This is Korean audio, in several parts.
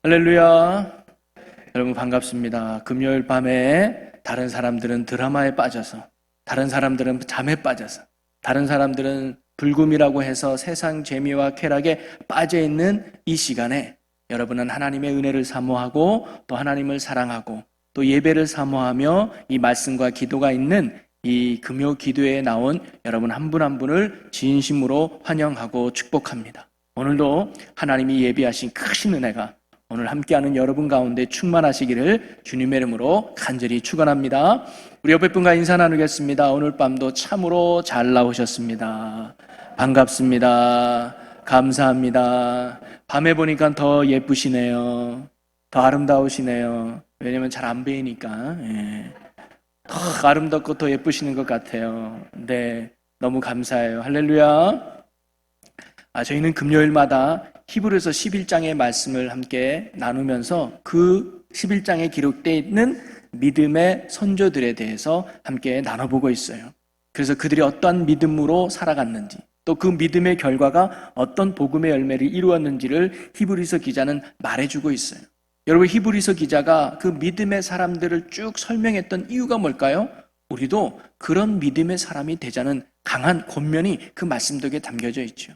할렐루야. 여러분 반갑습니다. 금요일 밤에 다른 사람들은 드라마에 빠져서, 다른 사람들은 잠에 빠져서, 다른 사람들은 불금이라고 해서 세상 재미와 쾌락에 빠져있는 이 시간에 여러분은 하나님의 은혜를 사모하고 또 하나님을 사랑하고 또 예배를 사모하며 이 말씀과 기도가 있는 이 금요 기도에 나온 여러분 한 분 한 분을 진심으로 환영하고 축복합니다. 오늘도 하나님이 예비하신 크신 은혜가 오늘 함께하는 여러분 가운데 충만하시기를 주님의 이름으로 간절히 축원합니다. 우리 옆에 분과 인사 나누겠습니다. 오늘 밤도 참으로 잘 나오셨습니다. 반갑습니다. 감사합니다. 밤에 보니까 더 예쁘시네요. 더 아름다우시네요. 왜냐면 잘 안 보이니까. 더 아름답고 더 예쁘시는 것 같아요. 네, 너무 감사해요. 할렐루야. 저희는 금요일마다 히브리서 11장의 말씀을 함께 나누면서 그 11장에 기록되어 있는 믿음의 선조들에 대해서 함께 나눠보고 있어요. 그래서 그들이 어떠한 믿음으로 살아갔는지, 또 그 믿음의 결과가 어떤 복음의 열매를 이루었는지를 히브리서 기자는 말해주고 있어요. 여러분, 히브리서 기자가 그 믿음의 사람들을 쭉 설명했던 이유가 뭘까요? 우리도 그런 믿음의 사람이 되자는 강한 권면이 그 말씀 속에 담겨져 있죠.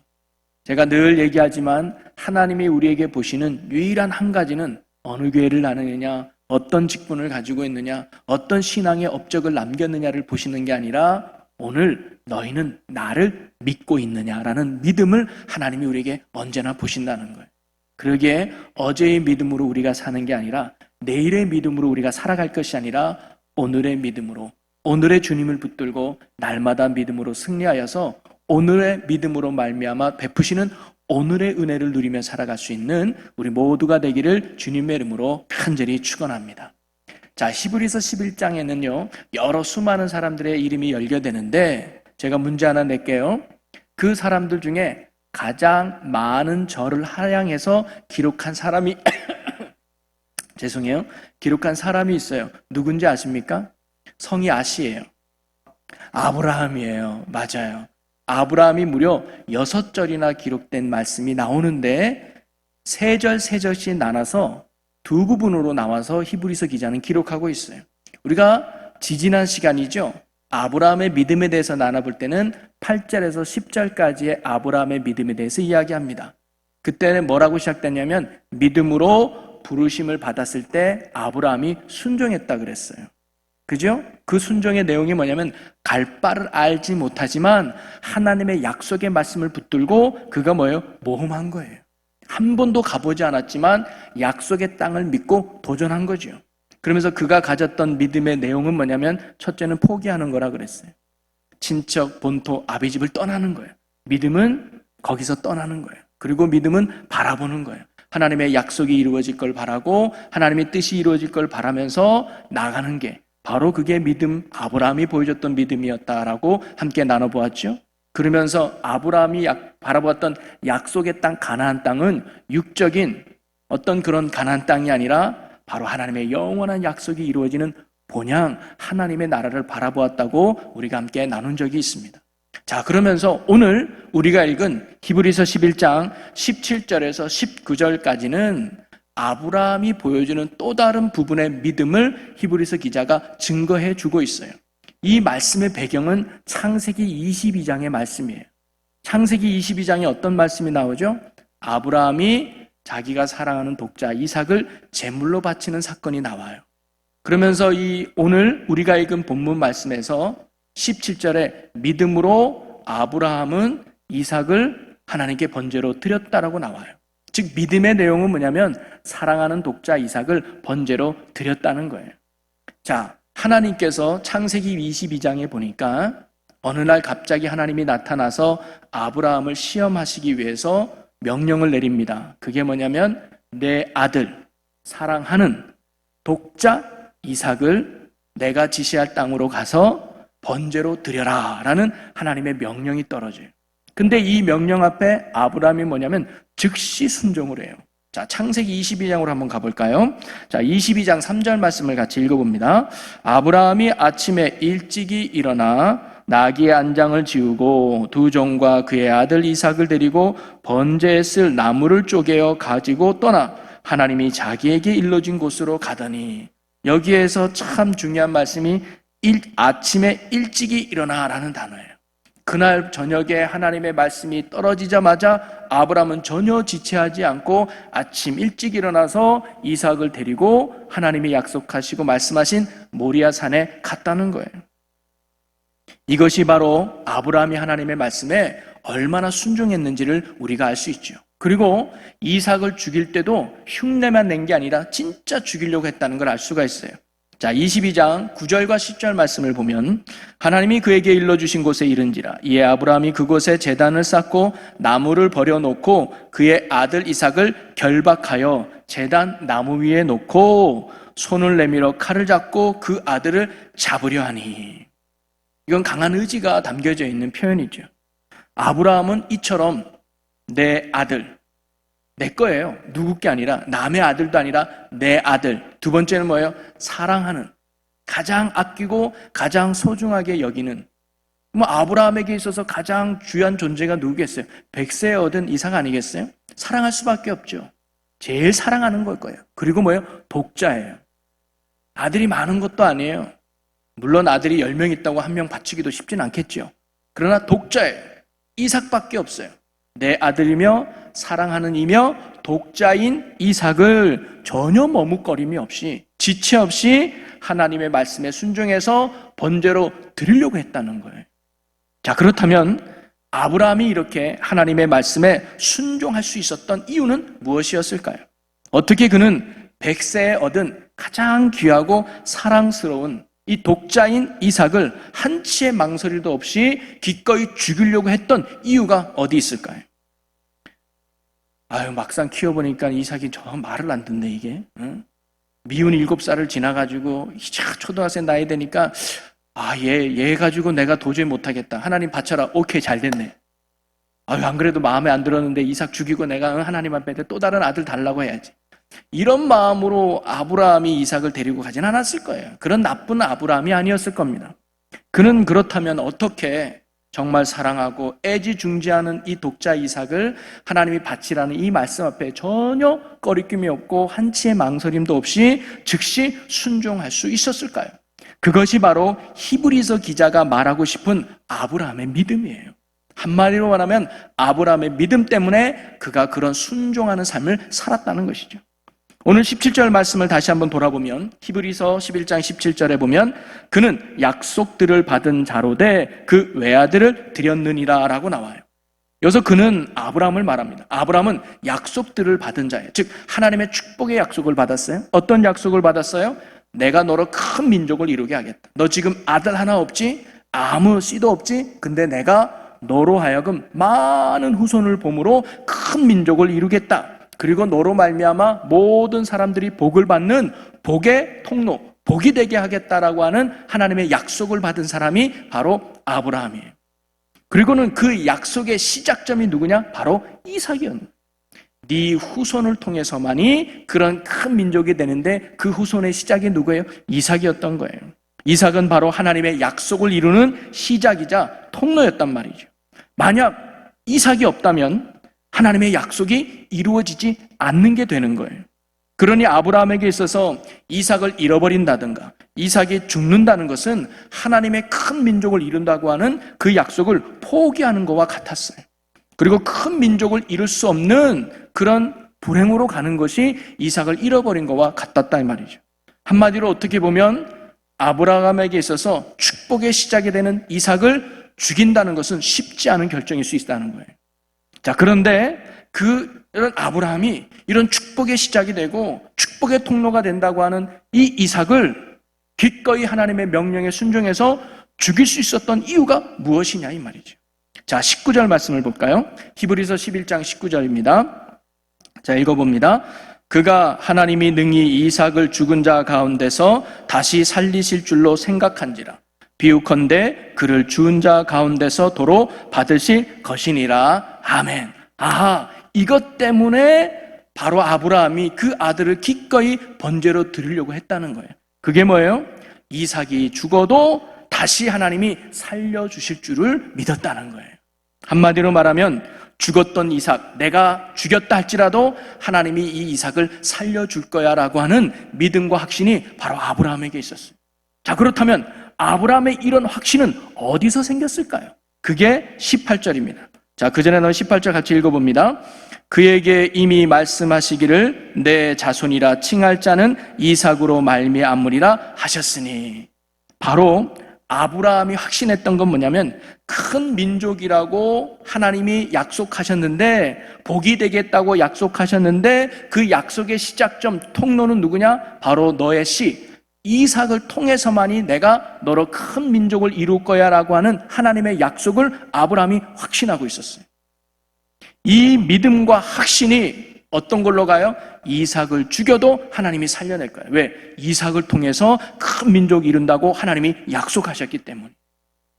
제가 늘 얘기하지만 하나님이 우리에게 보시는 유일한 한 가지는 어느 교회를 나누느냐, 어떤 직분을 가지고 있느냐, 어떤 신앙의 업적을 남겼느냐를 보시는 게 아니라 오늘 너희는 나를 믿고 있느냐라는 믿음을 하나님이 우리에게 언제나 보신다는 거예요. 그러기에 어제의 믿음으로 우리가 사는 게 아니라 내일의 믿음으로 우리가 살아갈 것이 아니라 오늘의 믿음으로, 오늘의 주님을 붙들고 날마다 믿음으로 승리하여서 오늘의 믿음으로 말미암아 베푸시는 오늘의 은혜를 누리며 살아갈 수 있는 우리 모두가 되기를 주님의 이름으로 간절히 축원합니다. 자, 히브리서 11장에는요 여러 수많은 사람들의 이름이 열려되는데 제가 문제 하나 낼게요. 그 사람들 중에 가장 많은 절을 하향해서 기록한 사람이 죄송해요. 기록한 사람이 있어요. 누군지 아십니까? 성이 아시예요. 아브라함이에요. 맞아요. 아브라함이 무려 6절이나 기록된 말씀이 나오는데 세 절 세 절씩 나눠서 두 부분으로 나와서 히브리서 기자는 기록하고 있어요. 우리가 지지난 시간이죠. 아브라함의 믿음에 대해서 나눠볼 때는 8절에서 10절까지의 아브라함의 믿음에 대해서 이야기합니다. 그때는 뭐라고 시작되냐면 믿음으로 부르심을 받았을 때 아브라함이 순종했다 그랬어요. 그죠? 그 순종의 내용이 뭐냐면 갈 바를 알지 못하지만 하나님의 약속의 말씀을 붙들고 그가 뭐예요? 모험한 거예요. 한 번도 가보지 않았지만 약속의 땅을 믿고 도전한 거죠. 그러면서 그가 가졌던 믿음의 내용은 뭐냐면 첫째는 포기하는 거라 그랬어요. 친척, 본토, 아비 집을 떠나는 거예요. 믿음은 거기서 떠나는 거예요. 그리고 믿음은 바라보는 거예요. 하나님의 약속이 이루어질 걸 바라고 하나님의 뜻이 이루어질 걸 바라면서 나가는 게 바로 그게 믿음, 아브라함이 보여줬던 믿음이었다라고 함께 나눠보았죠. 그러면서 아브라함이 바라보았던 약속의 땅 가나안 땅은 육적인 어떤 그런 가나안 땅이 아니라 바로 하나님의 영원한 약속이 이루어지는 본향 하나님의 나라를 바라보았다고 우리가 함께 나눈 적이 있습니다. 자, 그러면서 오늘 우리가 읽은 히브리서 11장 17절에서 19절까지는 아브라함이 보여주는 또 다른 부분의 믿음을 히브리서 기자가 증거해 주고 있어요. 이 말씀의 배경은 창세기 22장의 말씀이에요. 창세기 22장에 어떤 말씀이 나오죠? 아브라함이 자기가 사랑하는 독자 이삭을 제물로 바치는 사건이 나와요. 그러면서 오늘 우리가 읽은 본문 말씀에서 17절에 믿음으로 아브라함은 이삭을 하나님께 번제로 드렸다라고 나와요. 즉 믿음의 내용은 뭐냐면 사랑하는 독자 이삭을 번제로 드렸다는 거예요. 자, 하나님께서 창세기 22장에 보니까 어느 날 갑자기 하나님이 나타나서 아브라함을 시험하시기 위해서 명령을 내립니다. 그게 뭐냐면 내 아들, 사랑하는 독자 이삭을 내가 지시할 땅으로 가서 번제로 드려라 라는 하나님의 명령이 떨어져요. 근데 이 명령 앞에 아브라함이 뭐냐면 즉시 순종을 해요. 자, 창세기 22장으로 한번 가볼까요? 자, 22장 3절 말씀을 같이 읽어봅니다. 아브라함이 아침에 일찍이 일어나 나귀의 안장을 지우고 두 종과 그의 아들 이삭을 데리고 번제에 쓸 나무를 쪼개어 가지고 떠나 하나님이 자기에게 일러준 곳으로 가더니, 여기에서 참 중요한 말씀이 아침에 일찍이 일어나라는 단어예요. 그날 저녁에 하나님의 말씀이 떨어지자마자 아브라함은 전혀 지체하지 않고 아침 일찍 일어나서 이삭을 데리고 하나님이 약속하시고 말씀하신 모리아 산에 갔다는 거예요. 이것이 바로 아브라함이 하나님의 말씀에 얼마나 순종했는지를 우리가 알 수 있죠. 그리고 이삭을 죽일 때도 흉내만 낸 게 아니라 진짜 죽이려고 했다는 걸 알 수가 있어요. 자, 22장 9절과 10절 말씀을 보면, 하나님이 그에게 일러주신 곳에 이른지라 이에 아브라함이 그곳에 제단을 쌓고 나무를 버려놓고 그의 아들 이삭을 결박하여 제단 나무 위에 놓고 손을 내밀어 칼을 잡고 그 아들을 잡으려 하니. 이건 강한 의지가 담겨져 있는 표현이죠. 아브라함은 이처럼 내 아들, 내 거예요. 누구 게 아니라, 남의 아들도 아니라 내 아들. 두 번째는 뭐예요? 사랑하는, 가장 아끼고 가장 소중하게 여기는. 아브라함에게 있어서 가장 귀한 존재가 누구겠어요? 100세에 얻은 이삭 아니겠어요? 사랑할 수밖에 없죠. 제일 사랑하는 걸 거예요. 그리고 뭐예요? 독자예요. 아들이 많은 것도 아니에요. 물론 아들이 10명 있다고 한 명 바치기도 쉽진 않겠죠. 그러나 독자예요. 이삭밖에 없어요. 내 아들이며 사랑하는 이며 독자인 이삭을 전혀 머뭇거림이 없이, 지체 없이 하나님의 말씀에 순종해서 번제로 드리려고 했다는 거예요. 자, 그렇다면 아브라함이 이렇게 하나님의 말씀에 순종할 수 있었던 이유는 무엇이었을까요? 어떻게 그는 100세에 얻은 가장 귀하고 사랑스러운 이 독자인 이삭을 한치의 망설임도 없이 기꺼이 죽이려고 했던 이유가 어디 있을까요? 막상 키워보니까 이삭이 저 말을 안 듣네, 이게. 응? 미운 7살을 지나가지고 초등학생 나이 되니까 얘 가지고 내가 도저히 못하겠다. 하나님 바쳐라. 오케이, 잘 됐네. 안 그래도 마음에 안 들었는데 이삭 죽이고 내가 하나님 앞에 또 다른 아들 달라고 해야지. 이런 마음으로 아브라함이 이삭을 데리고 가진 않았을 거예요. 그런 나쁜 아브라함이 아니었을 겁니다. 그는 그렇다면 어떻게 정말 사랑하고 애지중지하는 이 독자 이삭을 하나님이 바치라는 이 말씀 앞에 전혀 꺼리낌이 없고 한치의 망설임도 없이 즉시 순종할 수 있었을까요? 그것이 바로 히브리서 기자가 말하고 싶은 아브라함의 믿음이에요. 한마디로 말하면 아브라함의 믿음 때문에 그가 그런 순종하는 삶을 살았다는 것이죠. 오늘 17절 말씀을 다시 한번 돌아보면, 히브리서 11장 17절에 보면 그는 약속들을 받은 자로되 그 외아들을 드렸느니라 라고 나와요. 여기서 그는 아브라함을 말합니다. 아브라함은 약속들을 받은 자예요. 즉 하나님의 축복의 약속을 받았어요. 어떤 약속을 받았어요? 내가 너로 큰 민족을 이루게 하겠다. 너 지금 아들 하나 없지? 아무 씨도 없지? 근데 내가 너로 하여금 많은 후손을 보므로 큰 민족을 이루겠다. 그리고 너로 말미암아 모든 사람들이 복을 받는 복의 통로, 복이 되게 하겠다라고 하는 하나님의 약속을 받은 사람이 바로 아브라함이에요. 그리고는 그 약속의 시작점이 누구냐? 바로 이삭이었는. 네 후손을 통해서만이 그런 큰 민족이 되는데 그 후손의 시작이 누구예요? 이삭이었던 거예요. 이삭은 바로 하나님의 약속을 이루는 시작이자 통로였단 말이죠. 만약 이삭이 없다면 하나님의 약속이 이루어지지 않는 게 되는 거예요. 그러니 아브라함에게 있어서 이삭을 잃어버린다든가 이삭이 죽는다는 것은 하나님의 큰 민족을 이룬다고 하는 그 약속을 포기하는 것과 같았어요. 그리고 큰 민족을 이룰 수 없는 그런 불행으로 가는 것이 이삭을 잃어버린 것과 같았다 이 말이죠. 한마디로 어떻게 보면 아브라함에게 있어서 축복의 시작이 되는 이삭을 죽인다는 것은 쉽지 않은 결정일 수 있다는 거예요. 자, 그런데 이런 아브라함이 이런 축복의 시작이 되고 축복의 통로가 된다고 하는 이 이삭을 기꺼이 하나님의 명령에 순종해서 죽일 수 있었던 이유가 무엇이냐 이 말이죠. 자, 19절 말씀을 볼까요? 히브리서 11장 19절입니다. 자, 읽어봅니다. 그가 하나님이 능히 이삭을 죽은 자 가운데서 다시 살리실 줄로 생각한지라. 비유컨대 그를 죽은 자 가운데서 도로 받으실 것이니라. 아멘. 아하, 이것 때문에 바로 아브라함이 그 아들을 기꺼이 번제로 드리려고 했다는 거예요. 그게 뭐예요? 이삭이 죽어도 다시 하나님이 살려주실 줄을 믿었다는 거예요. 한마디로 말하면 죽었던 이삭, 내가 죽였다 할지라도 하나님이 이 이삭을 살려줄 거야 라고 하는 믿음과 확신이 바로 아브라함에게 있었어요. 자, 그렇다면 아브라함의 이런 확신은 어디서 생겼을까요? 그게 18절입니다. 자, 그 전에 18절 같이 읽어봅니다. 그에게 이미 말씀하시기를 내 자손이라 칭할 자는 이삭으로 말미암으리라 하셨으니, 바로 아브라함이 확신했던 건 뭐냐면 큰 민족이라고 하나님이 약속하셨는데, 복이 되겠다고 약속하셨는데 그 약속의 시작점, 통로는 누구냐? 바로 너의 씨 이삭을 통해서만이 내가 너로 큰 민족을 이룰 거야 라고 하는 하나님의 약속을 아브라함이 확신하고 있었어요. 이 믿음과 확신이 어떤 걸로 가요? 이삭을 죽여도 하나님이 살려낼 거예요. 왜? 이삭을 통해서 큰 민족이 이룬다고 하나님이 약속하셨기 때문에.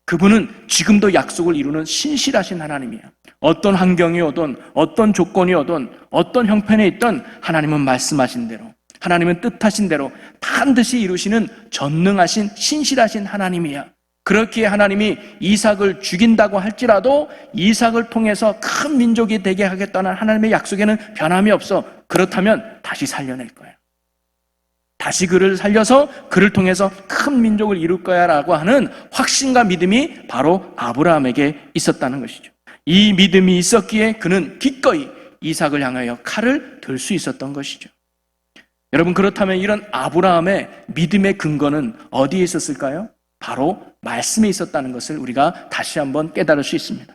그분은 지금도 약속을 이루는 신실하신 하나님이에요. 어떤 환경이 오든 어떤 조건이 오든 어떤 형편에 있든 하나님은 말씀하신 대로, 하나님은 뜻하신 대로 반드시 이루시는 전능하신 신실하신 하나님이야. 그렇기에 하나님이 이삭을 죽인다고 할지라도 이삭을 통해서 큰 민족이 되게 하겠다는 하나님의 약속에는 변함이 없어. 그렇다면 다시 살려낼 거야. 다시 그를 살려서 그를 통해서 큰 민족을 이룰 거야 라고 하는 확신과 믿음이 바로 아브라함에게 있었다는 것이죠. 이 믿음이 있었기에 그는 기꺼이 이삭을 향하여 칼을 들 수 있었던 것이죠. 여러분, 그렇다면 이런 아브라함의 믿음의 근거는 어디에 있었을까요? 바로 말씀에 있었다는 것을 우리가 다시 한번 깨달을 수 있습니다.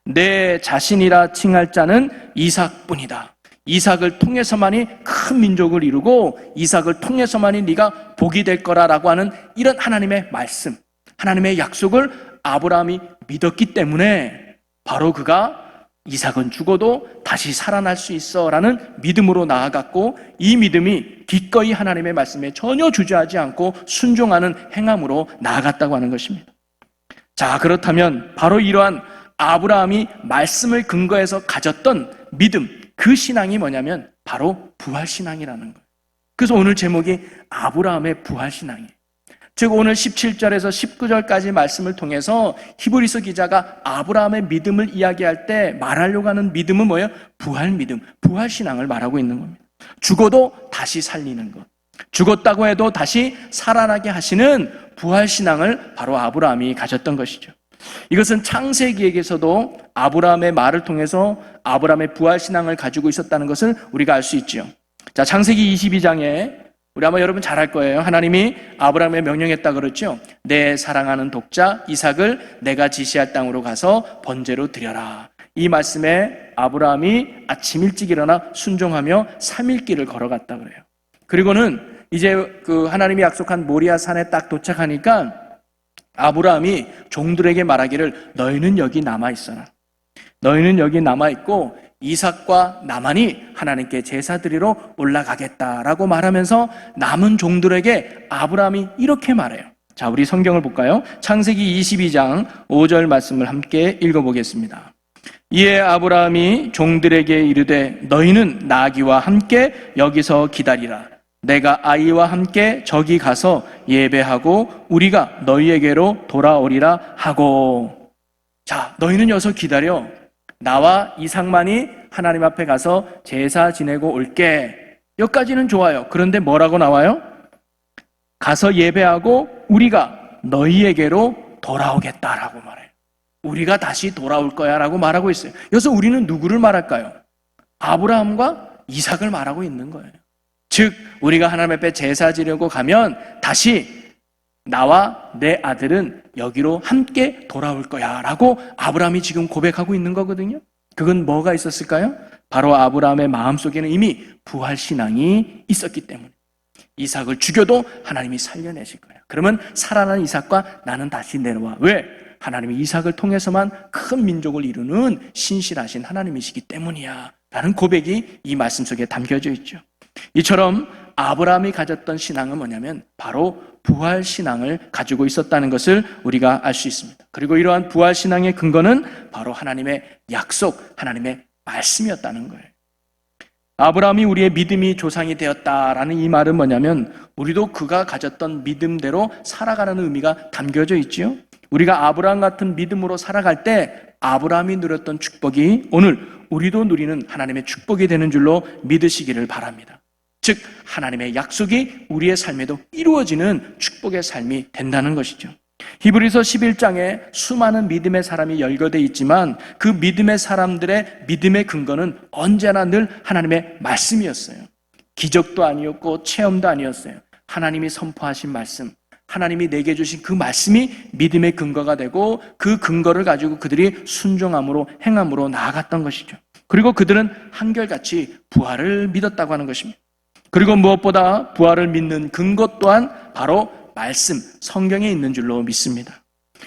내 자신이라 칭할 자는 이삭뿐이다. 이삭을 통해서만이 큰 민족을 이루고 이삭을 통해서만이 네가 복이 될 거라라고 하는 이런 하나님의 말씀, 하나님의 약속을 아브라함이 믿었기 때문에 바로 그가 이삭은 죽어도 다시 살아날 수 있어 라는 믿음으로 나아갔고, 이 믿음이 기꺼이 하나님의 말씀에 전혀 주저하지 않고 순종하는 행함으로 나아갔다고 하는 것입니다. 자, 그렇다면 바로 이러한 아브라함이 말씀을 근거해서 가졌던 믿음, 그 신앙이 뭐냐면 바로 부활신앙이라는 거예요. 그래서 오늘 제목이 아브라함의 부활신앙이에요. 즉 오늘 17절에서 19절까지 말씀을 통해서 히브리서 기자가 아브라함의 믿음을 이야기할 때 말하려고 하는 믿음은 뭐예요? 부활 믿음, 부활 신앙을 말하고 있는 겁니다. 죽어도 다시 살리는 것, 죽었다고 해도 다시 살아나게 하시는 부활 신앙을 바로 아브라함이 가졌던 것이죠. 이것은 창세기에서도 아브라함의 말을 통해서 아브라함의 부활 신앙을 가지고 있었다는 것을 우리가 알 수 있죠. 자, 창세기 22장에 우리 아마 여러분 잘 알 거예요. 하나님이 아브라함에 명령했다 그랬죠. 내 사랑하는 독자 이삭을 내가 지시할 땅으로 가서 번제로 드려라. 이 말씀에 아브라함이 아침 일찍 일어나 순종하며 3일 길을 걸어갔다 그래요. 그리고는 이제 그 하나님이 약속한 모리아 산에 딱 도착하니까 아브라함이 종들에게 말하기를 너희는 여기 남아있어라. 너희는 여기 남아있고 이삭과 나만이 하나님께 제사 드리러 올라가겠다라고 말하면서 남은 종들에게 아브라함이 이렇게 말해요. 자, 우리 성경을 볼까요? 창세기 22장 5절 말씀을 함께 읽어보겠습니다. 이에 아브라함이 종들에게 이르되 너희는 나귀와 함께 여기서 기다리라. 내가 아이와 함께 저기 가서 예배하고 우리가 너희에게로 돌아오리라 하고. 자, 너희는 여기서 기다려. 나와 이삭만이 하나님 앞에 가서 제사 지내고 올게. 여기까지는 좋아요. 그런데 뭐라고 나와요? 가서 예배하고 우리가 너희에게로 돌아오겠다라고 말해요. 우리가 다시 돌아올 거야 라고 말하고 있어요. 여기서 우리는 누구를 말할까요? 아브라함과 이삭을 말하고 있는 거예요. 즉 우리가 하나님 앞에 제사 지내고 가면 다시 나와 내 아들은 여기로 함께 돌아올 거야 라고 아브라함이 지금 고백하고 있는 거거든요. 그건 뭐가 있었을까요? 바로 아브라함의 마음속에는 이미 부활신앙이 있었기 때문에 이삭을 죽여도 하나님이 살려내실 거예요. 그러면 살아난 이삭과 나는 다시 내려와. 왜? 하나님이 이삭을 통해서만 큰 민족을 이루는 신실하신 하나님이시기 때문이야 라는 고백이 이 말씀 속에 담겨져 있죠. 이처럼 아브라함이 가졌던 신앙은 뭐냐면 바로 부활신앙을 가지고 있었다는 것을 우리가 알 수 있습니다. 그리고 이러한 부활신앙의 근거는 바로 하나님의 약속, 하나님의 말씀이었다는 거예요. 아브라함이 우리의 믿음이 조상이 되었다라는 이 말은 뭐냐면 우리도 그가 가졌던 믿음대로 살아가라는 의미가 담겨져 있지요. 우리가 아브라함 같은 믿음으로 살아갈 때 아브라함이 누렸던 축복이 오늘 우리도 누리는 하나님의 축복이 되는 줄로 믿으시기를 바랍니다. 즉 하나님의 약속이 우리의 삶에도 이루어지는 축복의 삶이 된다는 것이죠. 히브리서 11장에 수많은 믿음의 사람이 열거되어 있지만 그 믿음의 사람들의 믿음의 근거는 언제나 늘 하나님의 말씀이었어요. 기적도 아니었고 체험도 아니었어요. 하나님이 선포하신 말씀, 하나님이 내게 주신 그 말씀이 믿음의 근거가 되고 그 근거를 가지고 그들이 순종함으로 행함으로 나아갔던 것이죠. 그리고 그들은 한결같이 부활을 믿었다고 하는 것입니다. 그리고 무엇보다 부활을 믿는 근거 또한 바로 말씀, 성경에 있는 줄로 믿습니다.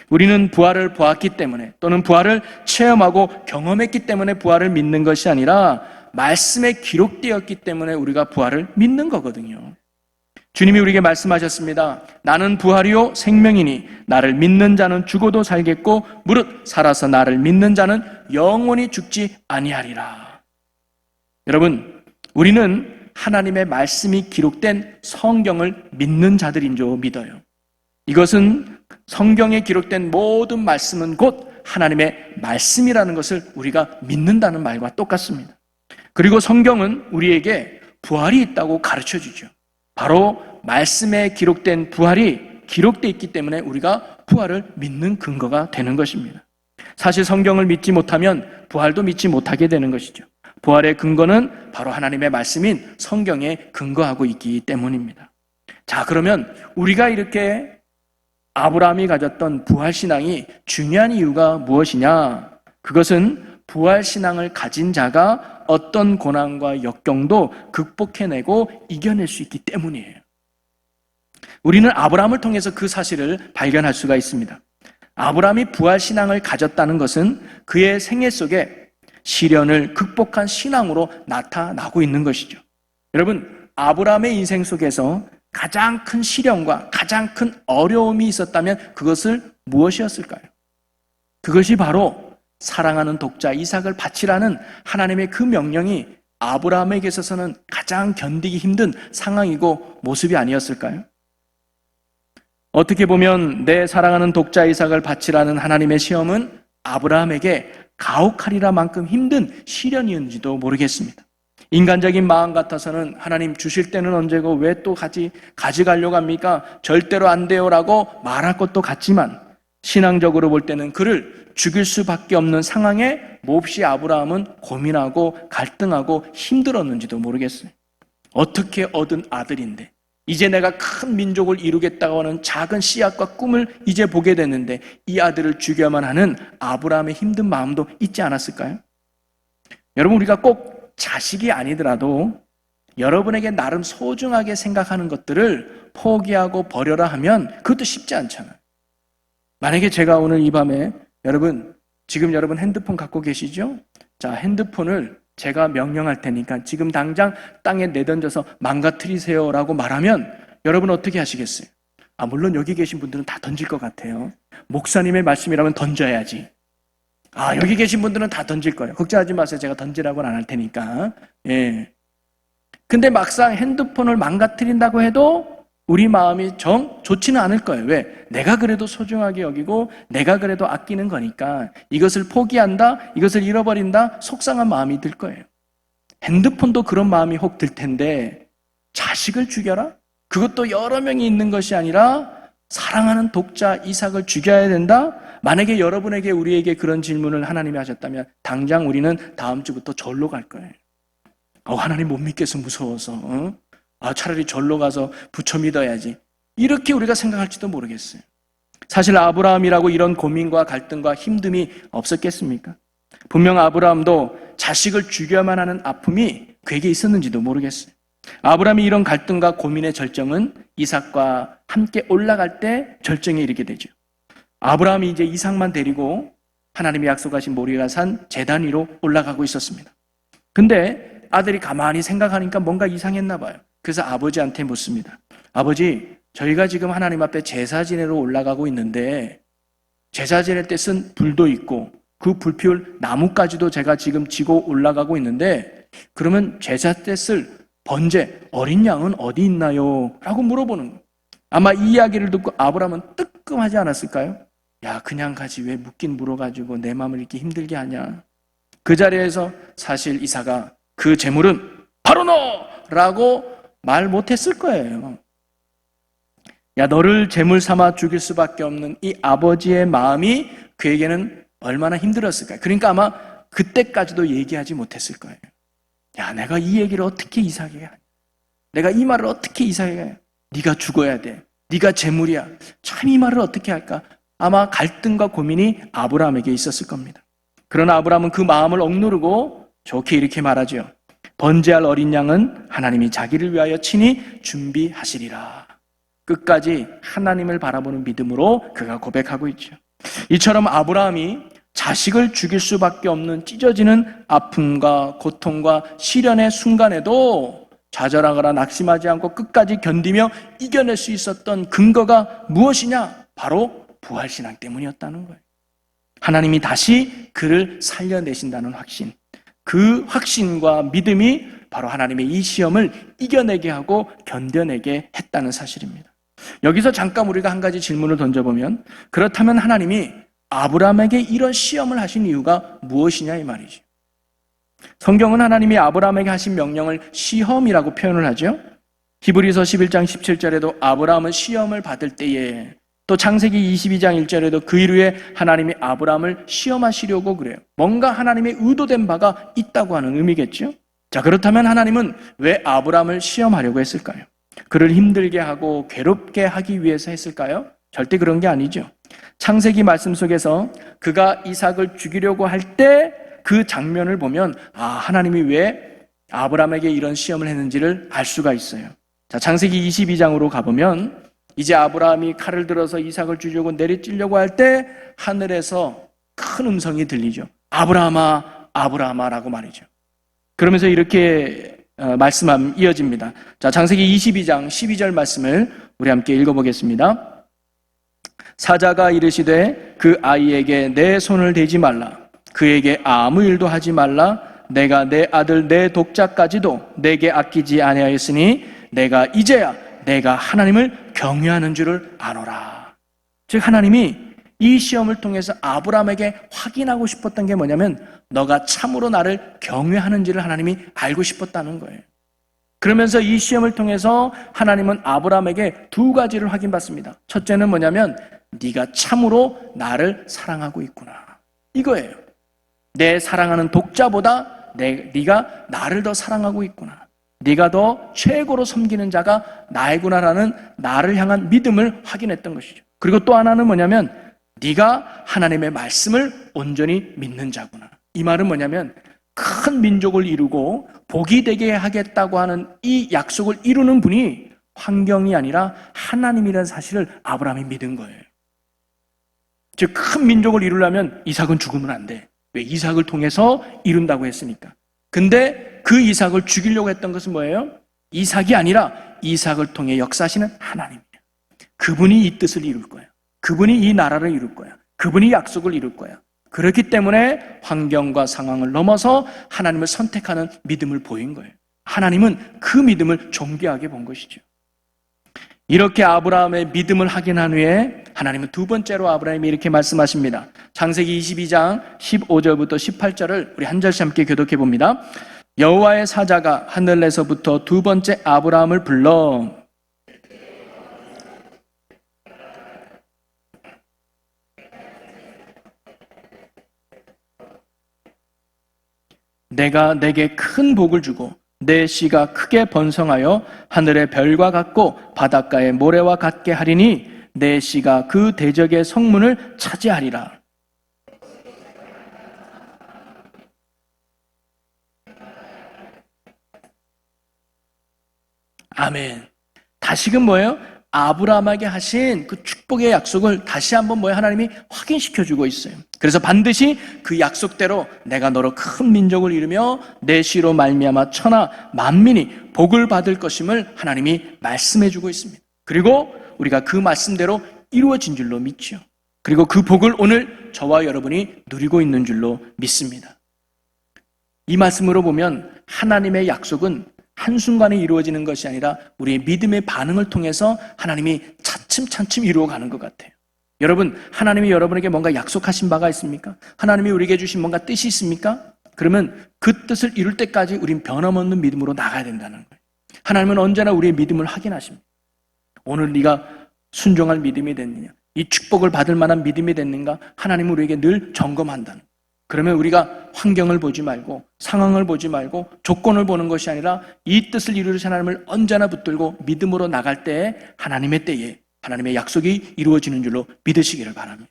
우리는 부활을 보았기 때문에 또는 부활을 체험하고 경험했기 때문에 부활을 믿는 것이 아니라 말씀에 기록되었기 때문에 우리가 부활을 믿는 거거든요. 주님이 우리에게 말씀하셨습니다. 나는 부활이요 생명이니 나를 믿는 자는 죽어도 살겠고 무릇 살아서 나를 믿는 자는 영원히 죽지 아니하리라. 여러분, 우리는 하나님의 말씀이 기록된 성경을 믿는 자들인 줄 믿어요. 이것은 성경에 기록된 모든 말씀은 곧 하나님의 말씀이라는 것을 우리가 믿는다는 말과 똑같습니다. 그리고 성경은 우리에게 부활이 있다고 가르쳐 주죠. 바로 말씀에 기록된 부활이 기록되어 있기 때문에 우리가 부활을 믿는 근거가 되는 것입니다. 사실 성경을 믿지 못하면 부활도 믿지 못하게 되는 것이죠. 부활의 근거는 바로 하나님의 말씀인 성경에 근거하고 있기 때문입니다. 자, 그러면 우리가 이렇게 아브라함이 가졌던 부활신앙이 중요한 이유가 무엇이냐? 그것은 부활신앙을 가진 자가 어떤 고난과 역경도 극복해내고 이겨낼 수 있기 때문이에요. 우리는 아브라함을 통해서 그 사실을 발견할 수가 있습니다. 아브라함이 부활신앙을 가졌다는 것은 그의 생애 속에 시련을 극복한 신앙으로 나타나고 있는 것이죠. 여러분, 아브라함의 인생 속에서 가장 큰 시련과 가장 큰 어려움이 있었다면 그것을 무엇이었을까요? 그것이 바로 사랑하는 독자 이삭을 바치라는 하나님의 그 명령이 아브라함에게 있어서는 가장 견디기 힘든 상황이고 모습이 아니었을까요? 어떻게 보면 내 사랑하는 독자 이삭을 바치라는 하나님의 시험은 아브라함에게 가혹하리라 만큼 힘든 시련이었는지도 모르겠습니다. 인간적인 마음 같아서는 하나님 주실 때는 언제고 왜 또 가져가려고 합니까? 절대로 안 돼요라고 말할 것도 같지만 신앙적으로 볼 때는 그를 죽일 수밖에 없는 상황에 몹시 아브라함은 고민하고 갈등하고 힘들었는지도 모르겠어요. 어떻게 얻은 아들인데 이제 내가 큰 민족을 이루겠다고 하는 작은 씨앗과 꿈을 이제 보게 됐는데 이 아들을 죽여야만 하는 아브라함의 힘든 마음도 있지 않았을까요? 여러분, 우리가 꼭 자식이 아니더라도 여러분에게 나름 소중하게 생각하는 것들을 포기하고 버려라 하면 그것도 쉽지 않잖아요. 만약에 제가 오늘 이 밤에 지금 여러분 핸드폰 갖고 계시죠? 자, 핸드폰을 제가 명령할 테니까 지금 당장 땅에 내던져서 망가뜨리세요라고 말하면 여러분 어떻게 하시겠어요? 물론 여기 계신 분들은 다 던질 것 같아요. 목사님의 말씀이라면 던져야지. 여기 계신 분들은 다 던질 거예요. 걱정하지 마세요. 제가 던지라고는 안 할 테니까. 예. 근데 막상 핸드폰을 망가뜨린다고 해도 우리 마음이 좋지는 않을 거예요. 왜? 내가 그래도 소중하게 여기고 내가 그래도 아끼는 거니까 이것을 포기한다, 이것을 잃어버린다 속상한 마음이 들 거예요. 핸드폰도 그런 마음이 혹 들 텐데 자식을 죽여라? 그것도 여러 명이 있는 것이 아니라 사랑하는 독자 이삭을 죽여야 된다? 만약에 여러분에게 우리에게 그런 질문을 하나님이 하셨다면 당장 우리는 다음 주부터 절로 갈 거예요. 하나님 못 믿겠어 무서워서. 차라리 절로 가서 부처 믿어야지. 이렇게 우리가 생각할지도 모르겠어요. 사실 아브라함이라고 이런 고민과 갈등과 힘듦이 없었겠습니까? 분명 아브라함도 자식을 죽여야만 하는 아픔이 그에게 있었는지도 모르겠어요. 아브라함이 이런 갈등과 고민의 절정은 이삭과 함께 올라갈 때 절정에 이르게 되죠. 아브라함이 이제 이삭만 데리고 하나님이 약속하신 모리아 산 제단 위로 올라가고 있었습니다. 근데 아들이 가만히 생각하니까 뭔가 이상했나 봐요. 그래서 아버지한테 묻습니다. 아버지, 저희가 지금 하나님 앞에 제사 지내러 올라가고 있는데 제사 지낼 때 쓴 불도 있고 그 불 피울 나무까지도 제가 지금 지고 올라가고 있는데 그러면 제사 때 쓸 번제, 어린 양은 어디 있나요? 라고 물어보는 거예요. 아마 이 이야기를 듣고 아브라함은 뜨끔하지 않았을까요? 야, 그냥 가지 왜 묻긴 물어가지고 내 마음을 이렇게 힘들게 하냐. 그 자리에서 사실 이사가 그 재물은 바로 너라고 말 못했을 거예요. 야, 너를 재물 삼아 죽일 수밖에 없는 이 아버지의 마음이 그에게는 얼마나 힘들었을까요? 그러니까 아마 그때까지도 얘기하지 못했을 거예요. 야, 내가 이 얘기를 어떻게 이삭에게 하냐? 내가 이 말을 어떻게 이삭에게 하냐? 네가 죽어야 돼. 네가 재물이야. 참 이 말을 어떻게 할까? 아마 갈등과 고민이 아브라함에게 있었을 겁니다. 그러나 아브라함은 그 마음을 억누르고 좋게 이렇게 말하죠. 번제할 어린 양은 하나님이 자기를 위하여 친히 준비하시리라. 끝까지 하나님을 바라보는 믿음으로 그가 고백하고 있죠. 이처럼 아브라함이 자식을 죽일 수밖에 없는 찢어지는 아픔과 고통과 시련의 순간에도 좌절하거나 낙심하지 않고 끝까지 견디며 이겨낼 수 있었던 근거가 무엇이냐? 바로 부활신앙 때문이었다는 거예요. 하나님이 다시 그를 살려내신다는 확신, 그 확신과 믿음이 바로 하나님의 이 시험을 이겨내게 하고 견뎌내게 했다는 사실입니다. 여기서 잠깐 우리가 한 가지 질문을 던져보면, 그렇다면 하나님이 아브라함에게 이런 시험을 하신 이유가 무엇이냐 이 말이죠. 성경은 하나님이 아브라함에게 하신 명령을 시험이라고 표현을 하죠. 히브리서 11장 17절에도 아브라함은 시험을 받을 때에, 또 창세기 22장 1절에도 그 이후에 하나님이 아브라함을 시험하시려고 그래요. 뭔가 하나님의 의도된 바가 있다고 하는 의미겠죠. 자, 그렇다면 하나님은 왜 아브라함을 시험하려고 했을까요? 그를 힘들게 하고 괴롭게 하기 위해서 했을까요? 절대 그런 게 아니죠. 창세기 말씀 속에서 그가 이삭을 죽이려고 할 때 그 장면을 보면 하나님이 왜 아브라함에게 이런 시험을 했는지를 알 수가 있어요. 자, 창세기 22장으로 가보면 이제 아브라함이 칼을 들어서 이삭을 죽이려고 내리찌려고 할 때 하늘에서 큰 음성이 들리죠. 아브라함아, 아브라함아라고 말이죠. 그러면서 이렇게 말씀함 이어집니다. 자, 창세기 22장 12절 말씀을 우리 함께 읽어보겠습니다. 사자가 이르시되 그 아이에게 내 손을 대지 말라. 그에게 아무 일도 하지 말라. 내가 내 아들 내 독자까지도 내게 아끼지 아니하였으니 내가 이제야 내가 하나님을 경외하는 줄을 아노라. 즉 하나님이 이 시험을 통해서 아브라함에게 확인하고 싶었던 게 뭐냐면 너가 참으로 나를 경외하는지를 하나님이 알고 싶었다는 거예요. 그러면서 이 시험을 통해서 하나님은 아브라함에게 두 가지를 확인받습니다. 첫째는 뭐냐면 네가 참으로 나를 사랑하고 있구나. 이거예요. 내 사랑하는 독자보다 네가 나를 더 사랑하고 있구나. 네가 더 최고로 섬기는 자가 나이구나라는 나를 향한 믿음을 확인했던 것이죠. 그리고 또 하나는 뭐냐면 네가 하나님의 말씀을 온전히 믿는 자구나. 이 말은 뭐냐면 큰 민족을 이루고 복이 되게 하겠다고 하는 이 약속을 이루는 분이 환경이 아니라 하나님이라는 사실을 아브라함이 믿은 거예요. 즉 큰 민족을 이루려면 이삭은 죽으면 안 돼. 왜? 이삭을 통해서 이룬다고 했으니까. 근데 그 이삭을 죽이려고 했던 것은 뭐예요? 이삭이 아니라 이삭을 통해 역사하시는 하나님이에요. 그분이 이 뜻을 이룰 거야. 그분이 이 나라를 이룰 거야. 그분이 약속을 이룰 거야. 그렇기 때문에 환경과 상황을 넘어서 하나님을 선택하는 믿음을 보인 거예요. 하나님은 그 믿음을 존귀하게 본 것이죠. 이렇게 아브라함의 믿음을 확인한 후에 하나님은 두 번째로 아브라함이 이렇게 말씀하십니다. 창세기 22장 15절부터 18절을 우리 한 절씩 함께 교독해 봅니다. 여호와의 사자가 하늘에서부터 두 번째 아브라함을 불러 내가 내게 큰 복을 주고 내 씨가 크게 번성하여 하늘의 별과 같고 바닷가의 모래와 같게 하리니 내 씨가 그 대적의 성문을 차지하리라. 아멘. 다시금 뭐예요? 아브라함에게 하신 그 축복의 약속을 다시 한번 하나님이 확인시켜주고 있어요. 그래서 반드시 그 약속대로 내가 너로 큰 민족을 이루며 내 씨로 말미암아 천하 만민이 복을 받을 것임을 하나님이 말씀해주고 있습니다. 그리고 우리가 그 말씀대로 이루어진 줄로 믿죠. 그리고 그 복을 오늘 저와 여러분이 누리고 있는 줄로 믿습니다. 이 말씀으로 보면 하나님의 약속은 한순간에 이루어지는 것이 아니라 우리의 믿음의 반응을 통해서 하나님이 차츰차츰 이루어가는 것 같아요. 여러분, 하나님이 여러분에게 뭔가 약속하신 바가 있습니까? 하나님이 우리에게 주신 뭔가 뜻이 있습니까? 그러면 그 뜻을 이룰 때까지 우린 변함없는 믿음으로 나가야 된다는 거예요. 하나님은 언제나 우리의 믿음을 확인하십니다. 오늘 네가 순종할 믿음이 됐느냐, 이 축복을 받을 만한 믿음이 됐는가, 하나님은 우리에게 늘 점검한다는 거예요. 그러면 우리가 환경을 보지 말고 상황을 보지 말고 조건을 보는 것이 아니라 이 뜻을 이루신 하나님을 언제나 붙들고 믿음으로 나갈 때에 하나님의 때에 하나님의 약속이 이루어지는 줄로 믿으시기를 바랍니다.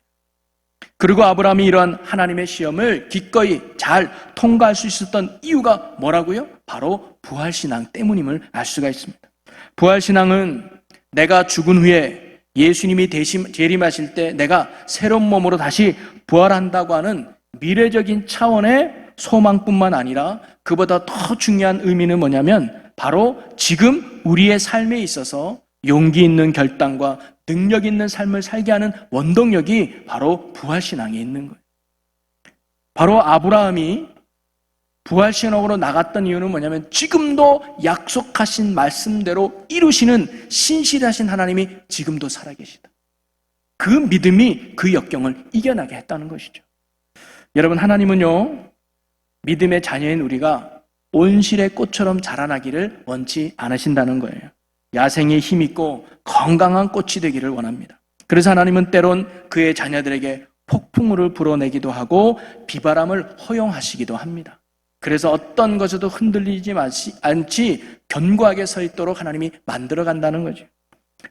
그리고 아브라함이 이러한 하나님의 시험을 기꺼이 잘 통과할 수 있었던 이유가 뭐라고요? 바로 부활신앙 때문임을 알 수가 있습니다. 부활신앙은 내가 죽은 후에 예수님이 재림하실 때 내가 새로운 몸으로 다시 부활한다고 하는 미래적인 차원의 소망뿐만 아니라 그보다 더 중요한 의미는 뭐냐면 바로 지금 우리의 삶에 있어서 용기 있는 결단과 능력 있는 삶을 살게 하는 원동력이 바로 부활신앙에 있는 거예요. 바로 아브라함이 부활신앙으로 나갔던 이유는 뭐냐면 지금도 약속하신 말씀대로 이루시는 신실하신 하나님이 지금도 살아계시다. 그 믿음이 그 역경을 이겨나게 했다는 것이죠. 여러분, 하나님은요, 믿음의 자녀인 우리가 온실의 꽃처럼 자라나기를 원치 않으신다는 거예요. 야생에 힘있고 건강한 꽃이 되기를 원합니다. 그래서 하나님은 때론 그의 자녀들에게 폭풍우를 불어내기도 하고 비바람을 허용하시기도 합니다. 그래서 어떤 것에도 흔들리지 않지 견고하게 서 있도록 하나님이 만들어 간다는 거죠.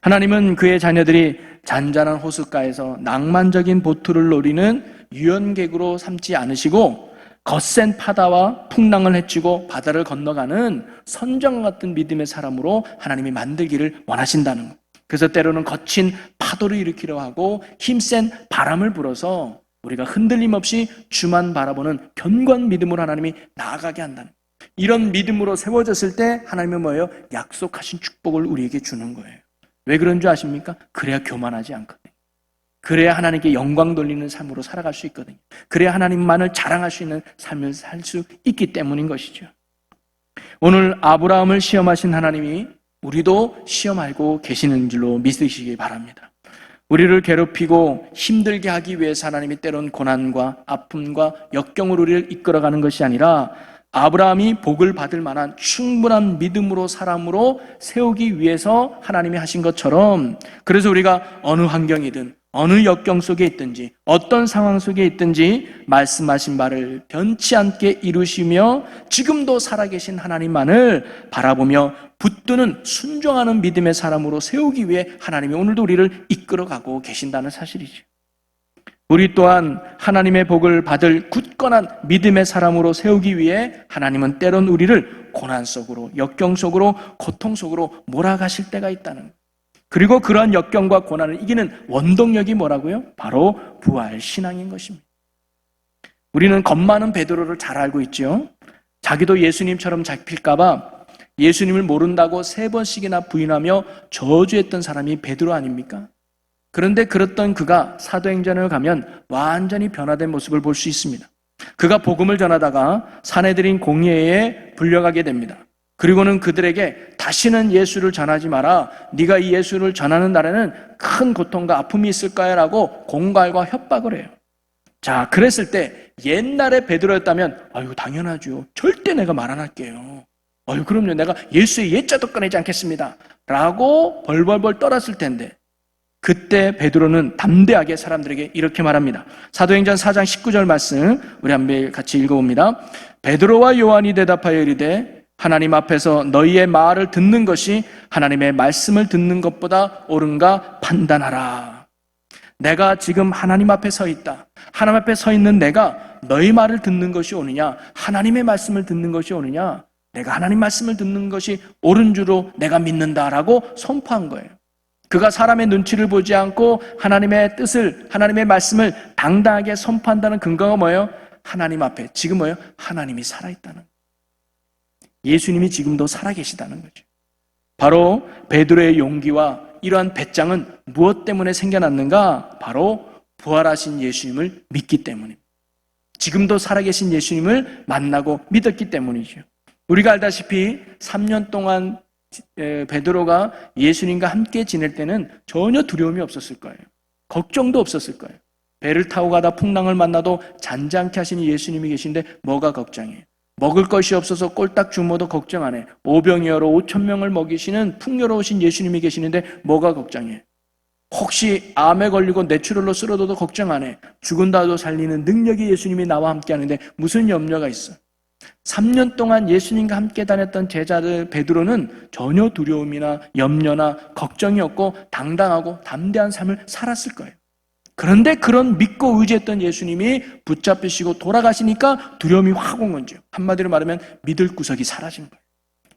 하나님은 그의 자녀들이 잔잔한 호숫가에서 낭만적인 보트를 노리는 유연객으로 삼지 않으시고 거센 파다와 풍랑을 헤치고 바다를 건너가는 선장 같은 믿음의 사람으로 하나님이 만들기를 원하신다는 거예요. 그래서 때로는 거친 파도를 일으키려 하고 힘센 바람을 불어서 우리가 흔들림 없이 주만 바라보는 견고한 믿음으로 하나님이 나아가게 한다는 거예요. 이런 믿음으로 세워졌을 때 하나님은 뭐예요? 약속하신 축복을 우리에게 주는 거예요. 왜 그런 줄 아십니까? 그래야 교만하지 않거든요. 그래야 하나님께 영광 돌리는 삶으로 살아갈 수 있거든요. 그래야 하나님만을 자랑할 수 있는 삶을 살 수 있기 때문인 것이죠. 오늘 아브라함을 시험하신 하나님이 우리도 시험하고 계시는 줄로 믿으시기 바랍니다. 우리를 괴롭히고 힘들게 하기 위해서 하나님이 때론 고난과 아픔과 역경으로 우리를 이끌어가는 것이 아니라 아브라함이 복을 받을 만한 충분한 믿음으로 사람으로 세우기 위해서 하나님이 하신 것처럼, 그래서 우리가 어느 환경이든 어느 역경 속에 있든지 어떤 상황 속에 있든지 말씀하신 바를 변치 않게 이루시며 지금도 살아계신 하나님만을 바라보며 붙드는 순종하는 믿음의 사람으로 세우기 위해 하나님이 오늘도 우리를 이끌어가고 계신다는 사실이죠. 우리 또한 하나님의 복을 받을 굳건한 믿음의 사람으로 세우기 위해 하나님은 때론 우리를 고난 속으로, 역경 속으로, 고통 속으로 몰아가실 때가 있다는 거예요. 그리고 그러한 역경과 고난을 이기는 원동력이 뭐라고요? 바로 부활신앙인 것입니다. 우리는 겁 많은 베드로를 잘 알고 있죠. 자기도 예수님처럼 잡힐까 봐 예수님을 모른다고 3번씩이나 부인하며 저주했던 사람이 베드로 아닙니까? 그런데 그랬던 그가 사도행전을 가면 완전히 변화된 모습을 볼 수 있습니다. 그가 복음을 전하다가 사내들인 공회에 불려가게 됩니다. 그리고는 그들에게 다시는 예수를 전하지 마라. 네가 이 예수를 전하는 날에는 큰 고통과 아픔이 있을 거야 라고 공갈과 협박을 해요. 자, 그랬을 때 옛날에 베드로였다면 아유 당연하죠. 절대 내가 말 안 할게요. 아유 그럼요. 내가 예수의 옛자도 꺼내지 않겠습니다. 라고 벌벌벌 떨었을 텐데 그때 베드로는 담대하게 사람들에게 이렇게 말합니다. 사도행전 4장 19절 말씀 우리 한번 같이 읽어봅니다. 베드로와 요한이 대답하여 이르되 하나님 앞에서 너희의 말을 듣는 것이 하나님의 말씀을 듣는 것보다 옳은가 판단하라. 내가 지금 하나님 앞에 서 있다. 하나님 앞에 서 있는 내가 너희 말을 듣는 것이 옳으냐, 하나님의 말씀을 듣는 것이 옳으냐, 내가 하나님 말씀을 듣는 것이 옳은 줄로 내가 믿는다라고 선포한 거예요. 그가 사람의 눈치를 보지 않고 하나님의 뜻을, 하나님의 말씀을 당당하게 선포한다는 근거가 뭐예요? 하나님 앞에 지금 뭐예요? 하나님이 살아있다는 거예요. 예수님이 지금도 살아계시다는 거죠. 바로 베드로의 용기와 이러한 배짱은 무엇 때문에 생겨났는가? 바로 부활하신 예수님을 믿기 때문입니다. 지금도 살아계신 예수님을 만나고 믿었기 때문이죠. 우리가 알다시피 3년 동안 베드로가 예수님과 함께 지낼 때는 전혀 두려움이 없었을 거예요. 걱정도 없었을 거예요. 배를 타고 가다 풍랑을 만나도 잔잔케 하시는 예수님이 계신데 뭐가 걱정이에요? 먹을 것이 없어서 꼴딱 굶어도 걱정 안 해. 오병이어로 5천 명을 먹이시는 풍요로우신 예수님이 계시는데 뭐가 걱정이에요? 혹시 암에 걸리고 뇌출혈로 쓰러져도 걱정 안 해. 죽은다도 살리는 능력이 예수님이 나와 함께 하는데 무슨 염려가 있어? 3년 동안 예수님과 함께 다녔던 제자들 베드로는 전혀 두려움이나 염려나 걱정이 없고 당당하고 담대한 삶을 살았을 거예요. 그런데 그런 믿고 의지했던 예수님이 붙잡히시고 돌아가시니까 두려움이 확 온 건지요. 한마디로 말하면 믿을 구석이 사라진 거예요.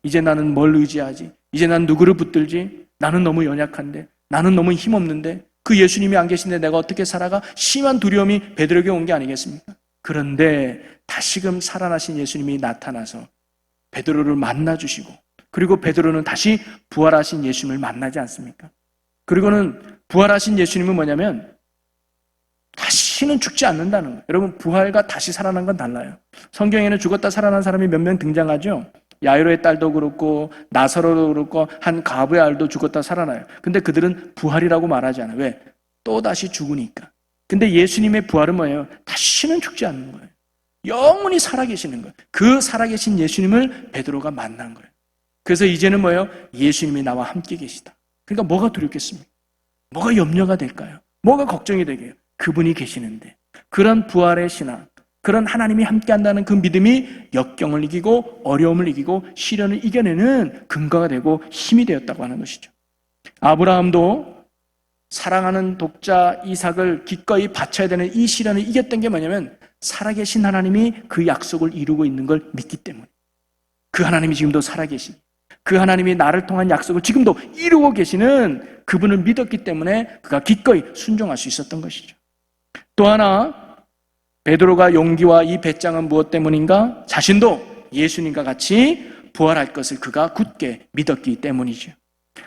이제 나는 뭘 의지하지? 이제 난 누구를 붙들지? 나는 너무 연약한데, 나는 너무 힘없는데, 그 예수님이 안 계신데 내가 어떻게 살아가? 심한 두려움이 베드로에게 온 게 아니겠습니까? 그런데 다시금 살아나신 예수님이 나타나서 베드로를 만나주시고, 그리고 베드로는 다시 부활하신 예수님을 만나지 않습니까? 그리고는 부활하신 예수님은 뭐냐면 다시는 죽지 않는다는 거예요. 여러분, 부활과 다시 살아난 건 달라요. 성경에는 죽었다 살아난 사람이 몇 명 등장하죠. 야이로의 딸도 그렇고 나사로도 그렇고 한 과부의 아들도 죽었다 살아나요. 근데 그들은 부활이라고 말하지 않아요. 왜? 또다시 죽으니까. 근데 예수님의 부활은 뭐예요? 다시는 죽지 않는 거예요. 영원히 살아계시는 거예요. 그 살아계신 예수님을 베드로가 만난 거예요. 그래서 이제는 뭐예요? 예수님이 나와 함께 계시다. 그러니까 뭐가 두렵겠습니까? 뭐가 염려가 될까요? 뭐가 걱정이 되게요? 그분이 계시는데. 그런 부활의 신앙, 그런 하나님이 함께한다는 그 믿음이 역경을 이기고 어려움을 이기고 시련을 이겨내는 근거가 되고 힘이 되었다고 하는 것이죠. 아브라함도 사랑하는 독자 이삭을 기꺼이 바쳐야 되는 이 시련을 이겼던 게 뭐냐면 살아계신 하나님이 그 약속을 이루고 있는 걸 믿기 때문에. 그 하나님이 지금도 살아계신, 그 하나님이 나를 통한 약속을 지금도 이루고 계시는 그분을 믿었기 때문에 그가 기꺼이 순종할 수 있었던 것이죠. 또 하나, 베드로가 용기와 이 배짱은 무엇 때문인가? 자신도 예수님과 같이 부활할 것을 그가 굳게 믿었기 때문이죠.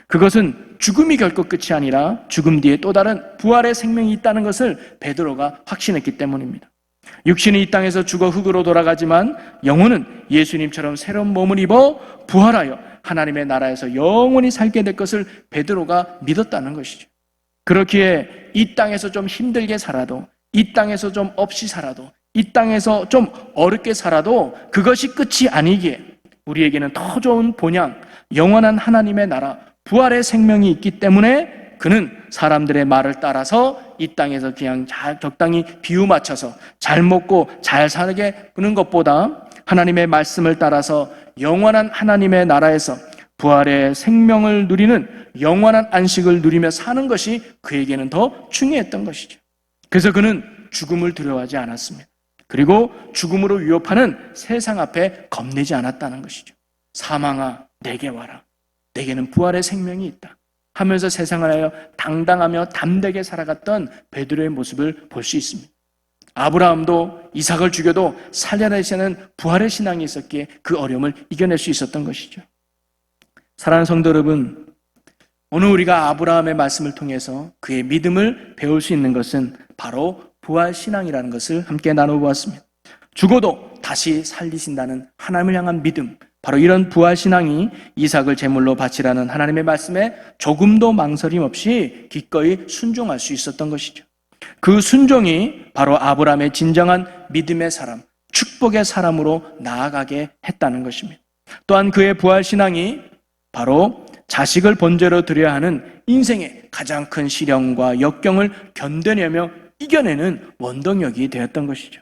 그것은 죽음이 결코 끝이 아니라 죽음 뒤에 또 다른 부활의 생명이 있다는 것을 베드로가 확신했기 때문입니다. 육신이 이 땅에서 죽어 흙으로 돌아가지만 영혼은 예수님처럼 새로운 몸을 입어 부활하여 하나님의 나라에서 영원히 살게 될 것을 베드로가 믿었다는 것이죠. 그렇기에 이 땅에서 좀 힘들게 살아도, 이 땅에서 좀 없이 살아도, 이 땅에서 좀 어렵게 살아도 그것이 끝이 아니기에 우리에게는 더 좋은 본향, 영원한 하나님의 나라, 부활의 생명이 있기 때문에 그는 사람들의 말을 따라서 이 땅에서 그냥 잘 적당히 비유 맞춰서 잘 먹고 잘 살게 하는 것보다 하나님의 말씀을 따라서 영원한 하나님의 나라에서 부활의 생명을 누리는 영원한 안식을 누리며 사는 것이 그에게는 더 중요했던 것이죠. 그래서 그는 죽음을 두려워하지 않았습니다. 그리고 죽음으로 위협하는 세상 앞에 겁내지 않았다는 것이죠. 사망아, 내게 와라. 내게는 부활의 생명이 있다 하면서 세상을 하여 당당하며 담대게 살아갔던 베드로의 모습을 볼 수 있습니다. 아브라함도 이삭을 죽여도 살려내시는 부활의 신앙이 있었기에 그 어려움을 이겨낼 수 있었던 것이죠. 사랑하는 성도 여러분, 오늘 우리가 아브라함의 말씀을 통해서 그의 믿음을 배울 수 있는 것은 바로 부활 신앙이라는 것을 함께 나눠보았습니다. 죽어도 다시 살리신다는 하나님을 향한 믿음, 바로 이런 부활 신앙이 이삭을 제물로 바치라는 하나님의 말씀에 조금도 망설임 없이 기꺼이 순종할 수 있었던 것이죠. 그 순종이 바로 아브라함의 진정한 믿음의 사람, 축복의 사람으로 나아가게 했다는 것입니다. 또한 그의 부활 신앙이 바로 자식을 번제로 드려야 하는 인생의 가장 큰 시련과 역경을 견뎌내며 이겨내는 원동력이 되었던 것이죠.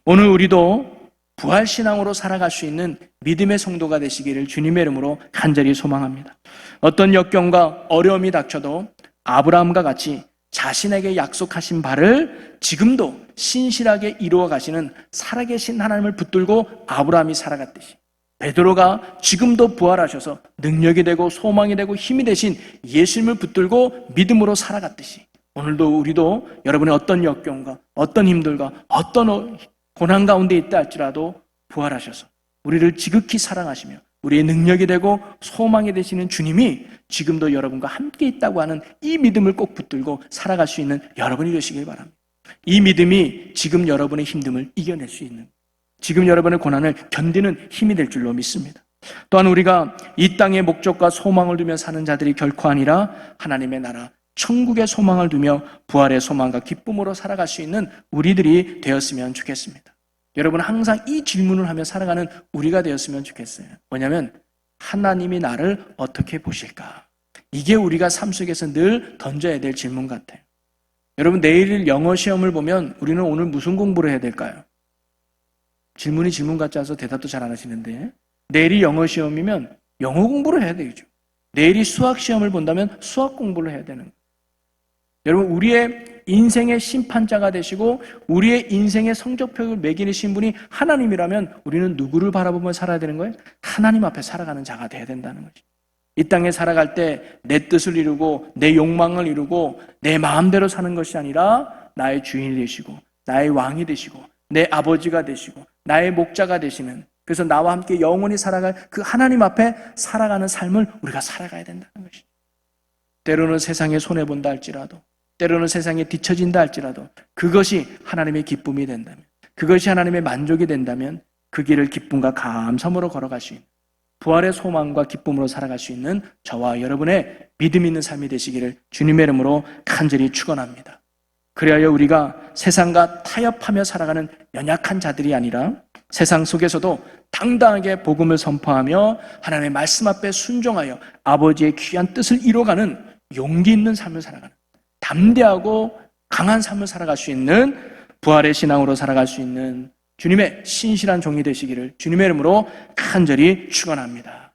오늘 우리도 부활신앙으로 살아갈 수 있는 믿음의 성도가 되시기를 주님의 이름으로 간절히 소망합니다. 어떤 역경과 어려움이 닥쳐도 아브라함과 같이 자신에게 약속하신 바를 지금도 신실하게 이루어 가시는 살아계신 하나님을 붙들고 아브라함이 살아갔듯이 베드로가 지금도 부활하셔서 능력이 되고 소망이 되고 힘이 되신 예수님을 붙들고 믿음으로 살아갔듯이 오늘도 우리도 여러분의 어떤 역경과 어떤 힘들과 어떤 고난 가운데 있다 할지라도 부활하셔서 우리를 지극히 사랑하시며 우리의 능력이 되고 소망이 되시는 주님이 지금도 여러분과 함께 있다고 하는 이 믿음을 꼭 붙들고 살아갈 수 있는 여러분이 되시길 바랍니다. 이 믿음이 지금 여러분의 힘듦을 이겨낼 수 있는, 지금 여러분의 고난을 견디는 힘이 될 줄로 믿습니다. 또한 우리가 이 땅의 목적과 소망을 두며 사는 자들이 결코 아니라 하나님의 나라, 천국의 소망을 두며 부활의 소망과 기쁨으로 살아갈 수 있는 우리들이 되었으면 좋겠습니다. 여러분, 항상 이 질문을 하며 살아가는 우리가 되었으면 좋겠어요. 뭐냐면 하나님이 나를 어떻게 보실까? 이게 우리가 삶 속에서 늘 던져야 될 질문 같아요. 여러분, 내일 영어 시험을 보면 우리는 오늘 무슨 공부를 해야 될까요? 질문이 질문 같지 않아서 대답도 잘 안 하시는데, 내일이 영어 시험이면 영어 공부를 해야 되겠죠. 내일이 수학 시험을 본다면 수학 공부를 해야 되는 거예요. 여러분, 우리의 인생의 심판자가 되시고 우리의 인생의 성적표를 매기신 분이 하나님이라면 우리는 누구를 바라보며 살아야 되는 거예요? 하나님 앞에 살아가는 자가 돼야 된다는 거죠. 이 땅에 살아갈 때 내 뜻을 이루고 내 욕망을 이루고 내 마음대로 사는 것이 아니라 나의 주인이 되시고 나의 왕이 되시고 내 아버지가 되시고 나의 목자가 되시는, 그래서 나와 함께 영원히 살아갈 그 하나님 앞에 살아가는 삶을 우리가 살아가야 된다는 것이죠. 때로는 세상에 손해본다 할지라도, 때로는 세상에 뒤처진다 할지라도 그것이 하나님의 기쁨이 된다면, 그것이 하나님의 만족이 된다면 그 길을 기쁨과 감사함으로 걸어갈 수 있는, 부활의 소망과 기쁨으로 살아갈 수 있는 저와 여러분의 믿음 있는 삶이 되시기를 주님의 이름으로 간절히 축원합니다. 그리하여 우리가 세상과 타협하며 살아가는 연약한 자들이 아니라 세상 속에서도 당당하게 복음을 선포하며 하나님의 말씀 앞에 순종하여 아버지의 귀한 뜻을 이뤄가는 용기 있는 삶을 살아가는, 담대하고 강한 삶을 살아갈 수 있는, 부활의 신앙으로 살아갈 수 있는 주님의 신실한 종이 되시기를 주님의 이름으로 간절히 축원합니다.